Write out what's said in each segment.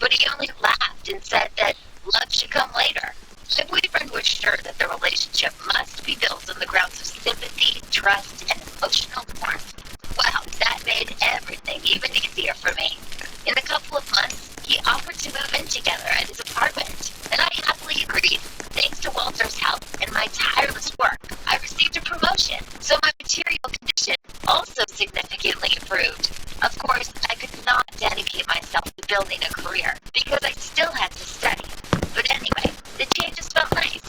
but he only laughed and said that love should come later. My boyfriend was sure that the relationship must be built on the grounds of sympathy, trust, and emotional warmth. Wow, that made everything even easier for me. In a couple of months, he offered to move in together at his apartment, and I happily agreed. Thanks to Walter's help and my tireless work, I received a promotion, so my material condition also significantly improved. Of course, I could not dedicate myself to building a career because I still had to study. But anyway, the changes felt nice.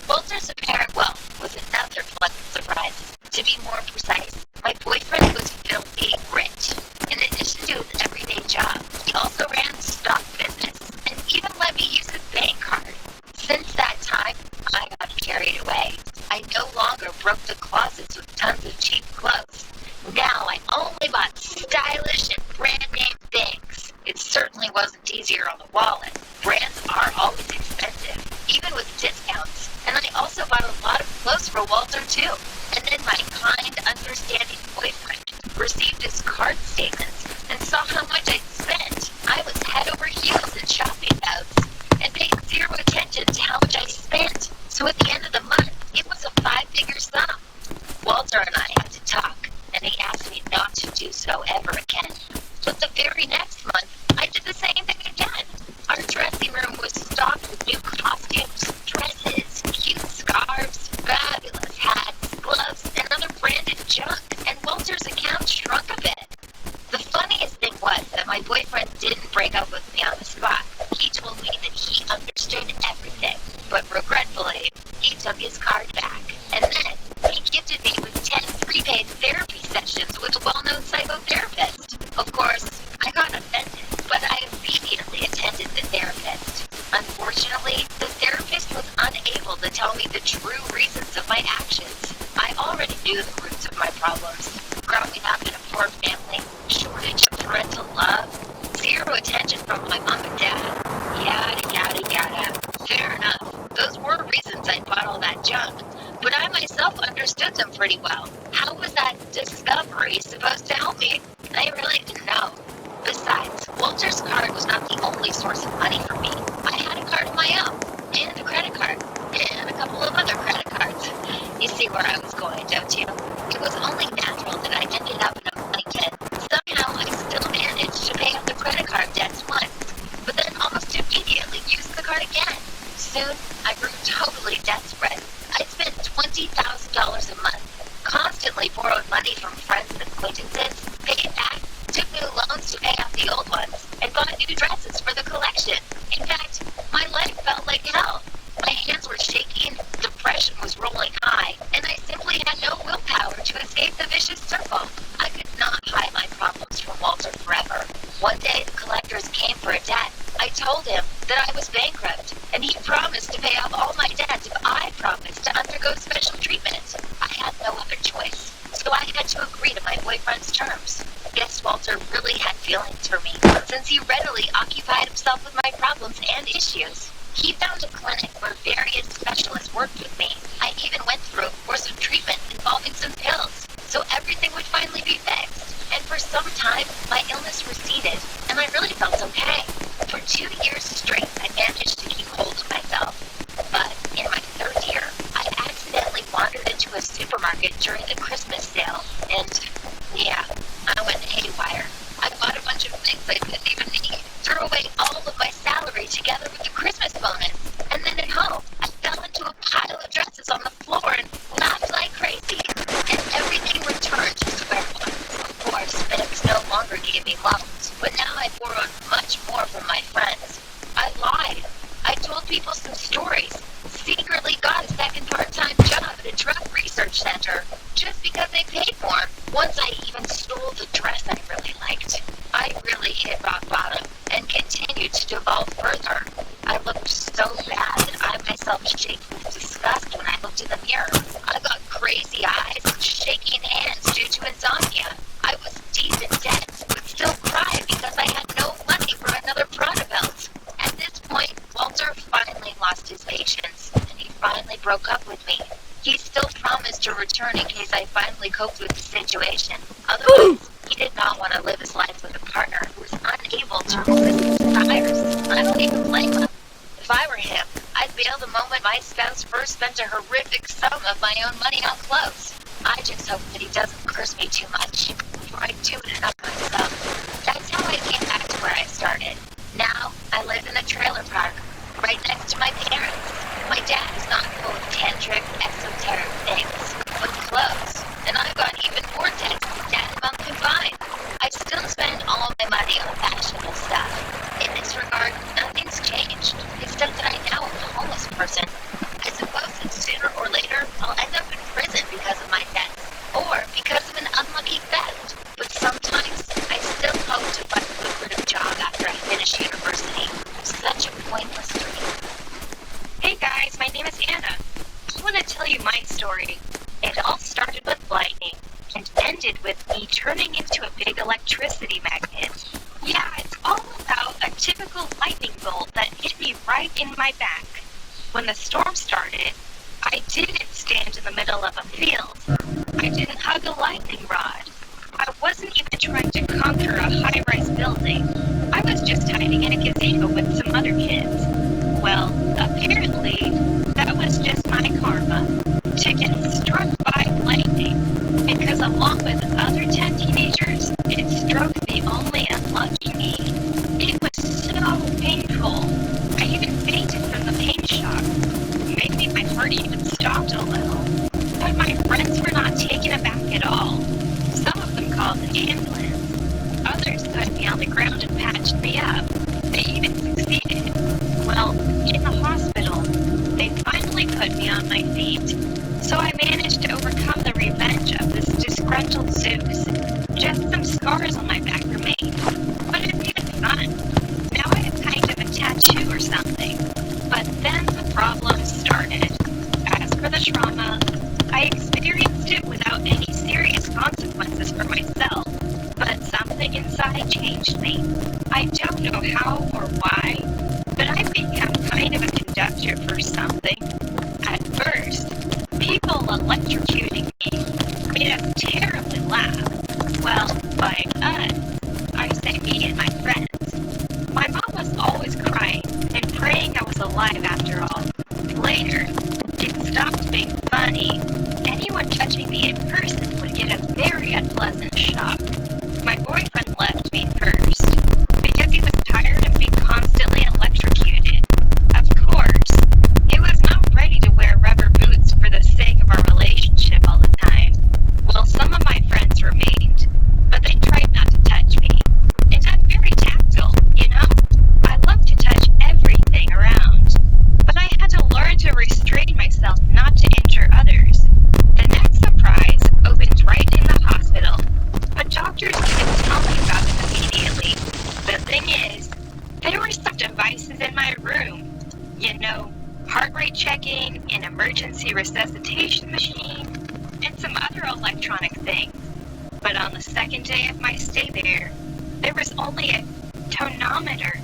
Walter's apparent wealth was another pleasant surprise. To be more precise, my boyfriend was filthy rich. In addition to his everyday job, he also ran a stock business and even let me use his bank card. Since that time, I got carried away. I no longer broke the closets with tons of cheap clothes. Now I only bought stylish and brand name things. It certainly wasn't easier on the wallet. Brands are always expensive, even with discounts. And I also bought a lot of clothes for Walter too. And then my kind, understanding boyfriend received his card statements and saw how much I'd spent. I was head over heels in shopping notes and paid zero attention to how much I spent. So at the end of the month, it was a 5-figure sum. Walter and I had to talk, and he asked me not to do so ever again. But the very next month, I did the same thing again. Our dressing room was stocked with new costumes, dresses, cute scarves, fabulous hats, gloves, and other branded junk, and Walter's account shrunk a bit. The funniest thing was that my boyfriend didn't break up with me on the spot. He told me that he understood everything, but regretfully, he took his card back. And then, he gifted me with 10 prepaid therapy sessions with a well-known psychotherapist. Of course, I got offended, but I immediately attended the therapist. Unfortunately, the therapist was unable to tell me the true reasons of my actions. I already knew the roots of my problems. Growing up in a poor family, shortage of parental love, zero attention from my mom and dad, yada yada yada. Fair enough. Those were reasons I bought all that junk, but I myself understood them pretty well. How was that discovery supposed to help me? I really didn't know. Besides, Walter's card was not the only source of money for me. I had a card of my own, and a credit card, and a couple of other credit cards. You see where I was going, don't you? It was only natural that I ended up in a money pit. Somehow I still managed to pay off the credit card debts once, but then almost immediately used the card again. Soon, I grew totally desperate. I spent $20,000 a month, constantly borrowed money from friends and acquaintances, paid it back, took new loans to pay off the old ones, and bought new dresses for the collection. In fact, my life felt like hell. My hands were shaking, depression was rolling high, and I simply had no willpower to escape the vicious circle. I could not hide my problems from Walter forever. One day, the collectors came for a debt. I told him that I was bankrupt, and he promised to pay off all my debts if I promised to undergo special treatment. I had no other choice, so I had to agree to my boyfriend's terms. Guess Walter really had feelings for me, since he readily occupied himself with my problems and issues. He found a clinic where various specialists worked with me. I even went through a course of treatment involving some pills, so everything would finally be fixed. And for some time, my illness receded, and I really felt okay. For 2 years straight, I managed to keep hold of myself. But in my 3rd year, I accidentally wandered into a supermarket during the Christmas sale, and yeah, I went haywire. I bought a bunch of things I didn't even need, threw away all of my salary together with the Christmas bonus, and then at home, I fell into a pile of dresses on the floor and laughed like crazy, and everything returned to square one. Of course, banks no longer gave me loans, but now I borrowed much more from my friends. I lied. I told people some stories, secretly got a second part-time job at a drug research center, just because they paid more. Once I even stole the dress I really liked. I really hit rock bottom and continued to devolve further. I looked so bad that I myself shake with disgust when I looked in the mirror. I got crazy eyes and shaking hands due to insomnia. I was deep in debt, but still cried because I had no money for another Prada belt. At this point, Walter finally lost his patience, and he finally broke up with me. He still promised to return in case I finally coped with the situation. Otherwise, he did not want to live his life with a partner who was unable to resist his desires. feel the moment my spouse first spent a horrific sum of my own money on clothes. I just hope that he doesn't curse me too much before I do it enough myself. That's how I came back to where I started. Now, I live in a trailer park, right next to my parents. My dad is not full of tantric, esoteric things, but clothes. And I've got even more debt than Dad and Mom combined. I still spend all my money on fashionable stuff. In this regard, nothing's changed, except that I now am a homeless person. I suppose that sooner or later, I'll end up in prison because of my debts, or because of an unlucky theft. But sometimes, I still hope to find a lucrative job after I finish university. Such a pointless dream. Hey guys, my name is Anna. I want to tell you my story. It all started with lightning, and ended with me turning into a big electricity magnet. Yeah, it's all about a typical lightning bolt that hit me right in my back. When the storm started, I didn't stand in the middle of a field. I didn't hug a lightning rod. I wasn't even trying to conquer a high-rise building. I was just hiding in a gazebo with some other kids. Well, apparently, that was just my karma to get struck by lightning. Because along with other 10 teenagers, it struck the only unlucky me. It was so painful. I even fainted from the pain shock. Maybe my heart even stopped a little. But my friends were not taken aback at all. Some of them called an ambulance. Others put me on the ground and patched me up. They even succeeded. Well, in the hospital, they finally put me on my feet. So I managed to overcome the revenge of this disgruntled Zeus. Just some scars on my back remain. But it's even fun. Now I have kind of a tattoo or something. But then the problems started. As for the trauma, I experienced it without any serious consequences for myself. But something inside changed me. I don't know how or why, but I've become kind of a conductor for something. At first, people electrocuting me made us terribly laugh. Well, by us, I say me and my friends. My mom was always crying and praying I was alive after all. Later, it stopped being funny. Anyone touching me in person would get a very unpleasant shock. My boyfriend left me first, because he was tired of being constantly electrocuted. Of course, he was not ready to wear rubber boots for the sake of our relationship all the time. Well, some of my friends remained, but they tried not to touch me. And I'm very tactile, you know? I love to touch everything around. But I had to learn to restrain myself not to injure others. The next surprise opened right in the hospital. But doctors didn't tell me about it immediately. The thing is, there were some devices in my room. You know, heart rate checking, an emergency resuscitation machine, and some other electronic things. But on the second day of my stay there was only a tonometer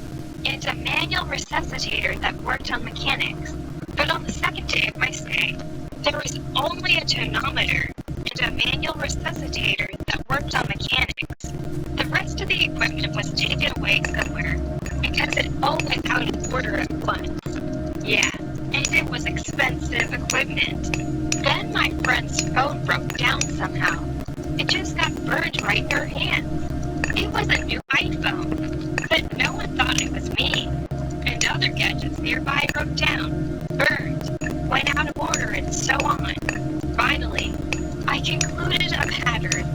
and a manual resuscitator that worked on mechanics. But on the second day of my stay, there was only a tonometer and a manual resuscitator that worked on mechanics. The rest of the equipment was taken away somewhere because it all went out of order at once. Yeah, and it was expensive equipment. Then my friend's phone broke down somehow. It just got burned right in her hands. It was a new iPhone, but no one thought it was me. And other gadgets nearby broke down, burned, went out of order, and so on. Finally, I concluded a pattern.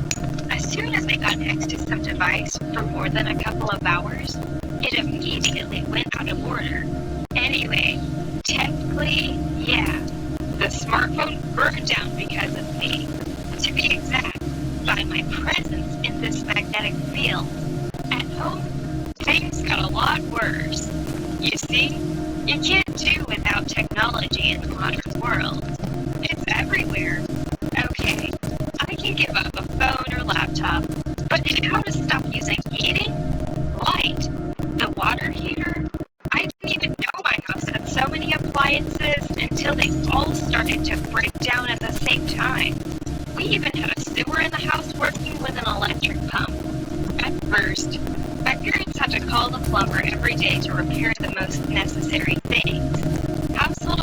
As soon as I got next to some device for more than a couple of hours, it immediately went out of order. Anyway, technically, yeah, the smartphone burned down because of me. To be exact, by my presence in this magnetic field. At home, things got a lot worse. You see, you can't do without technology in the modern world. It's everywhere. Okay, I can give up a phone or laptop, but how to stop using heating? Light? The water heater? I didn't even know my house had so many appliances until they all started to break down at the same time. We even had a sewer in the house working with an electric pump. At first, my parents had to call the plumber every day to repair the most necessary things. Household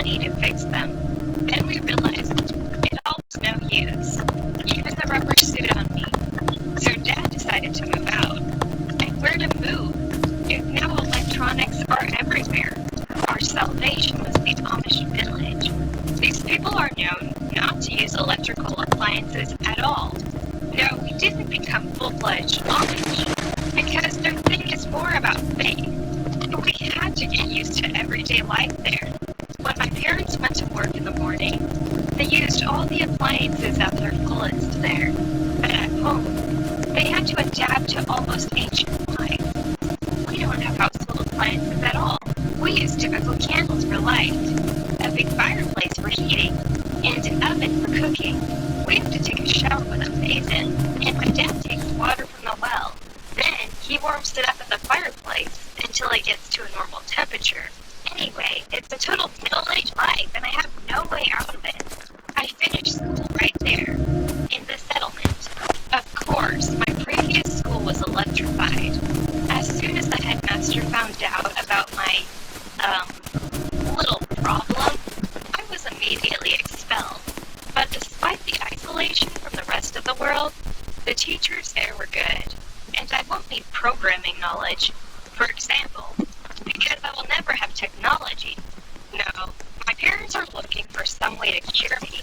money to fix them. Then we realized it all was no use, even the rubber suit on me. So Dad decided to move out. And where to move? If now electronics are everywhere. Our salvation was the Amish village. These people are known not to use electrical appliances at all. No, we didn't become full-fledged Amish, because their thing is more about faith. We had to get used to everyday life there. When my parents went to work in the morning, they used all the appliances at their fullest there. But at home, they had to adapt to almost ancient life. We don't have household appliances at all. We use typical candles for light, a big fireplace for heating, and an oven for cooking. We have to take a shower with a basin, and my dad takes water from the well. Then he warms it up at the fireplace until it gets to a normal temperature. Anyway, it's a total middle-aged life, and I have no way out of it. I finished school right there, in the settlement. Of course, my previous school was electrified. As soon as the headmaster found out about my, little problem, I was immediately expelled. But despite the isolation from the rest of the world, the teachers there were good, and I won't need programming knowledge, for example, because I will never have technology. No, my parents are looking for some way to cure me,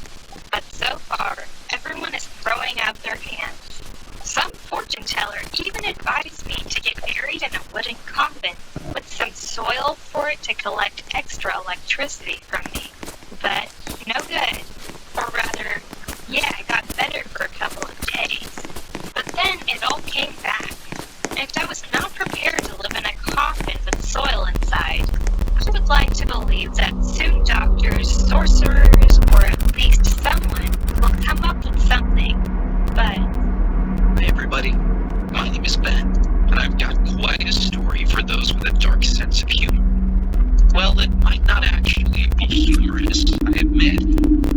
but so far, everyone is throwing out their hands. Some fortune teller even advised me to get buried in a wooden coffin with some soil for it to collect extra electricity from me. But no good. Or rather, yeah, I got better for a couple of days. But then it all came back. And I was not prepared to live in a coffin with soil inside. I would like to believe that soon doctors, sorcerers, or at least someone will come up with something. But Hi everybody, my name is Ben, and I've got quite a story for those with a dark sense of humor. Well, it might not actually be humorous, I admit,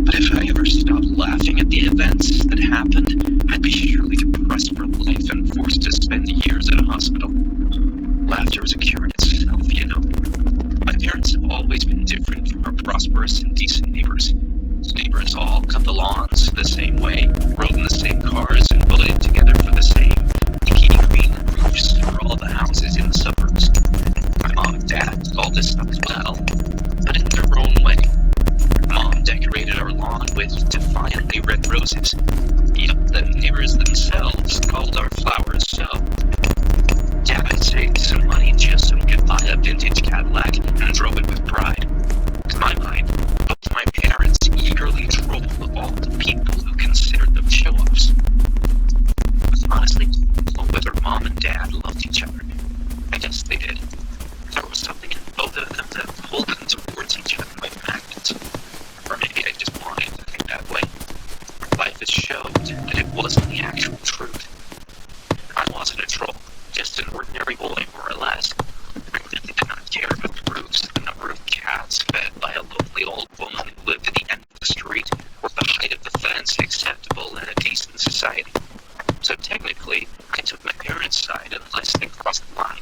but if I ever stopped laughing at the events that happened, I'd be surely depressed for life and forced to spend years at a hospital. Laughter is a cure in itself, you know. My parents have always been different from our prosperous and decent neighbors. Neighbors all cut the lawns the same way, rode in the same cars, and voted together for the same leaky green roofs for all the houses in the suburbs. My mom and dad did all this stuff as well, but in their own way. Mom decorated our lawn with defiantly red roses. Yep, the neighbors themselves called our flowers so. Dad saved some money just so we could buy a vintage Cadillac and drove it with pride. To my mind, both my parents eagerly trolled all the people who considered them show-offs. Honestly, whether mom and dad loved each other, I guess they did. There was something in both of them that pulled them towards each other like magnets. Or maybe I just wanted to think that way. Life has showed that it wasn't the actual truth. I wasn't a troll, just an ordinary boy, more or less. I really did not care about the roofs, the number of cats fed by a lonely old woman who lived at the end of the street, or the height of the fence acceptable in a decent society. So technically, I took my parents' side unless they crossed the line.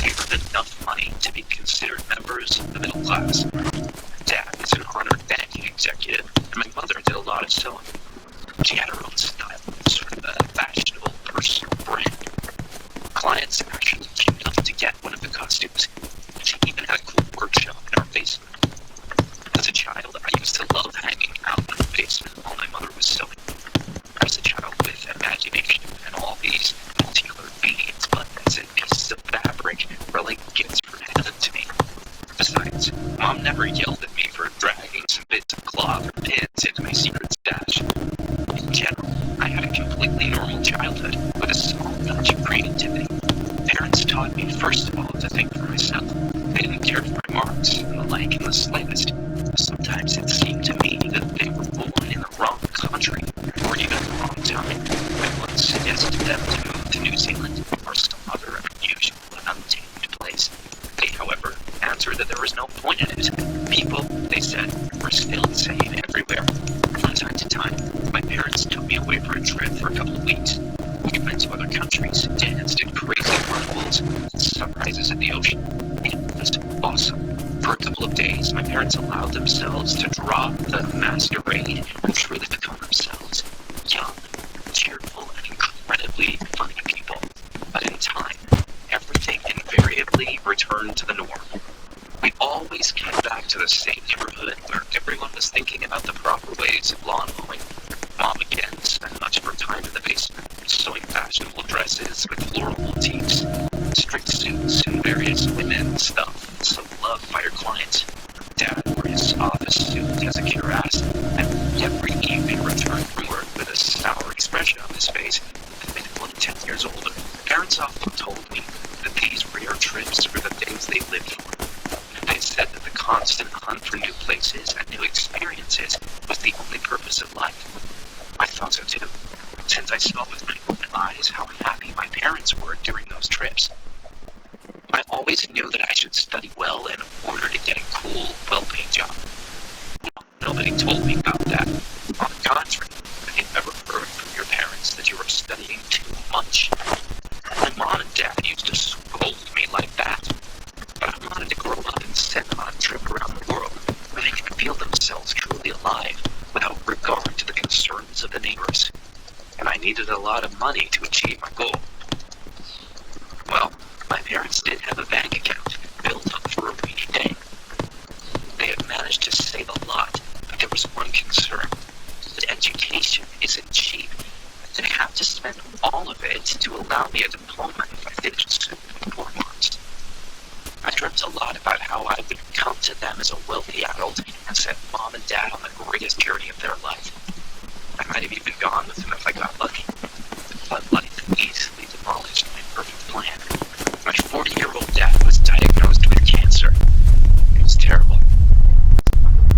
They earned enough money to be considered members of the middle class. Dad is an honored banking executive, and my mother did a lot of sewing. She had her own style, sort of a fashionable personal brand. Clients actually queued up to get one of the costumes. She even had a cool workshop in our basement. As a child, I used to love hanging out in the basement while my mother was sewing. I was a child with imagination, and all these multicolored beads, buttons, and pieces of fabric were like gifts from heaven to me. Besides, Mom never yelled at me for dragging some bits of cloth or pins into my secret stash. In general, I had a completely normal childhood with a small touch of creativity. Parents taught me, first of all, to think for myself. They didn't care for my marks and the like in the slightest. Sometimes it seemed to me that they were born in the wrong country, or even the wrong time. I once suggested them to move to New Zealand, or some other unusual and untamed place. They, however, answered that there was no point in it. People, they said, were still the same everywhere. From time to time, my parents took me away for a trip for a couple of weeks. We went to other countries, danced in crazy carnivals, sunrises in the ocean. It was awesome. For a couple of days, my parents allowed themselves to drop the masquerade and truly become themselves. Young, cheerful, and incredibly funny people. But in time, everything invariably returned to the norm. We always came back to the same neighborhood where everyone was thinking about the proper ways of lawn mowing. Mom again spent much of her time in the basement, sewing fashionable dresses with floral motifs, strict suits, and various women's stuff so loved by her clients. Dad wore his office suit as a cuirass, and every evening returned from work with a sour expression on his face that made him look 10 years older. Parents often told me that these rare trips were the things they lived for. They said that the constant hunt for new places and new experiences was the only purpose of life. I thought so too, since I saw with my own eyes how happy my parents were during those trips. I always knew that I should study well in order to get a cool, well-paid job. Well, nobody told me about that. On the contrary, have you ever heard from your parents that you were studying too much? My mom and dad used to scold me like that. But I wanted to grow up and send them on a trip around the world where they could feel themselves truly alive without regard to the concerns of the neighbors. And I needed a lot of money to achieve my goal. Well, my parents did have a bank account built up for a rainy day. They had managed to save a lot, but there was one concern. That education isn't cheap. They have to spend all of it to allow me a diploma if I finished soon with poor marks. I dreamt a lot about how I would come to them as a wealthy adult and send mom and dad on the greatest journey of their life. I might have even gone with them if I got lucky. But life easily demolished my perfect plan. My 40-year-old dad was diagnosed with cancer. It was terrible.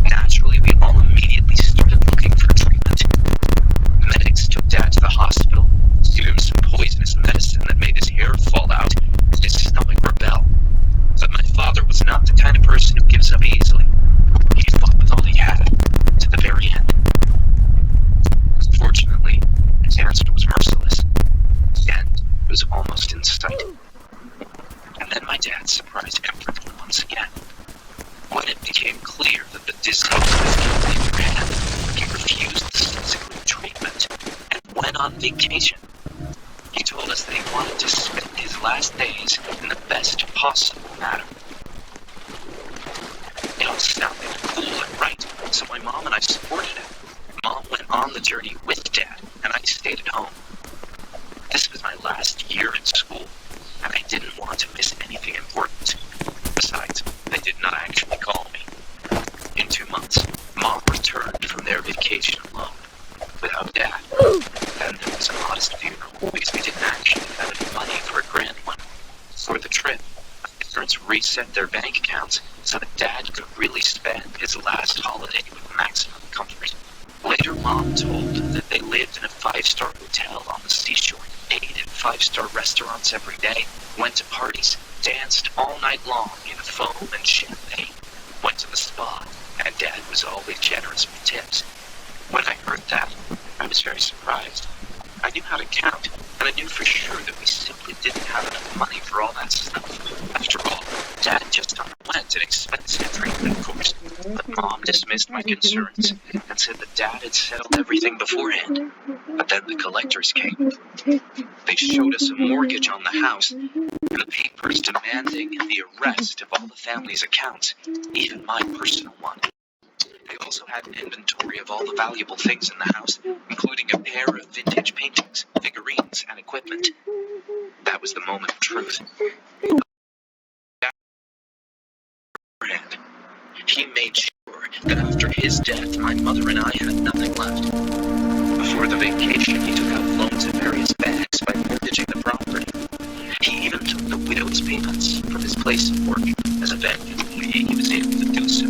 Naturally, we all immediately started looking for treatment. Medics took Dad to the hospital, gave him some poisonous medicine that made his hair fall out and his stomach rebel. But my father was not the kind of person who gives up easily. He fought with all he had, to the very end. Fortunately, his answer was merciless. The end was almost in sight. And then my dad surprised everyone once again. When it became clear that the disease was getting in their hand, he refused the subsequent treatment and went on vacation. He told us that he wanted to spend his last days in the best possible manner. It all sounded cool and right, so my mom and I supported him. Mom went on the journey with Dad, and I stayed at home. This was my last year in school, and I didn't want to miss anything important. Besides, they did not actually call me. In 2 months, Mom returned from their vacation alone, without Dad. Then there was a modest funeral, because we didn't actually have any money for a grand one. For the trip, my parents reset their bank accounts so that Dad could really spend his last holiday with maximum comfort. Later, Mom told that they lived in a 5-star hotel on the seashore, ate at 5-star restaurants every day, went to parties, danced all night long in foam and champagne, went to the spa, and Dad was always generous with tips. When I heard that, I was very surprised. I knew how to count, and I knew for sure that we simply didn't have enough money for all that stuff. After all, Dad just underwent an expensive treatment course, but Mom dismissed my concerns and said that Dad had settled everything beforehand. But then the collectors came. They showed us a mortgage on the house, and the papers demanding the arrest of all the family's accounts, even my personal one. They also had an inventory of all the valuable things in the house, including a pair of vintage paintings, figurines, and equipment. That was the moment of truth. He made sure that after his death, my mother and I had nothing left. Before the vacation, he took out loans at various banks by mortgaging the property. He even took the widow's payments from his place of work, as eventually he was able to do so,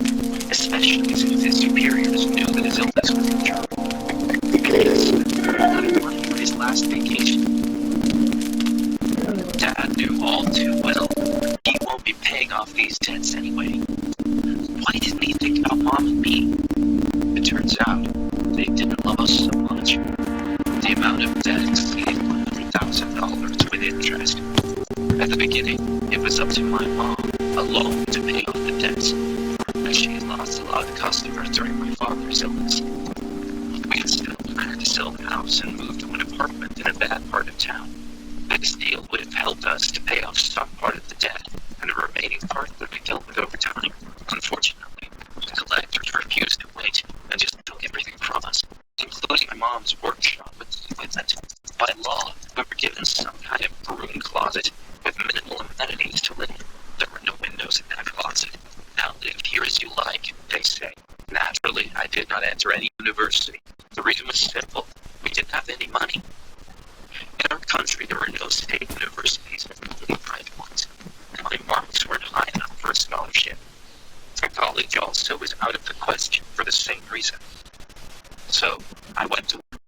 especially since his superiors knew that his illness was incurable. Yes, he wanted for his last vacation. Dad knew all too well he won't be paying off these debts anyway. Why didn't he think about Mom and me? It turns out they didn't love us so much. The amount of debt exceeded $100,000 with interest. At the beginning, it was up to my mom alone to pay off the debts. odd customer during my father's illness. We had still planned to sell the house and move to an apartment in a bad part of town. This deal would have helped us to pay off some part of the debt, and the remaining part would be dealt with over time. Unfortunately, the collectors refused to wait and just took everything from us, including my mom's workshop with equipment. By law, we were given some kind of broom closet with minimal amenities to live in. There were no windows in that closet. Now live here as you like, they say. Naturally, I did not enter any university. The reason was simple. We didn't have any money. In our country, there were no state universities, only private ones. And my marks weren't high enough for a scholarship. A college also was out of the question for the same reason.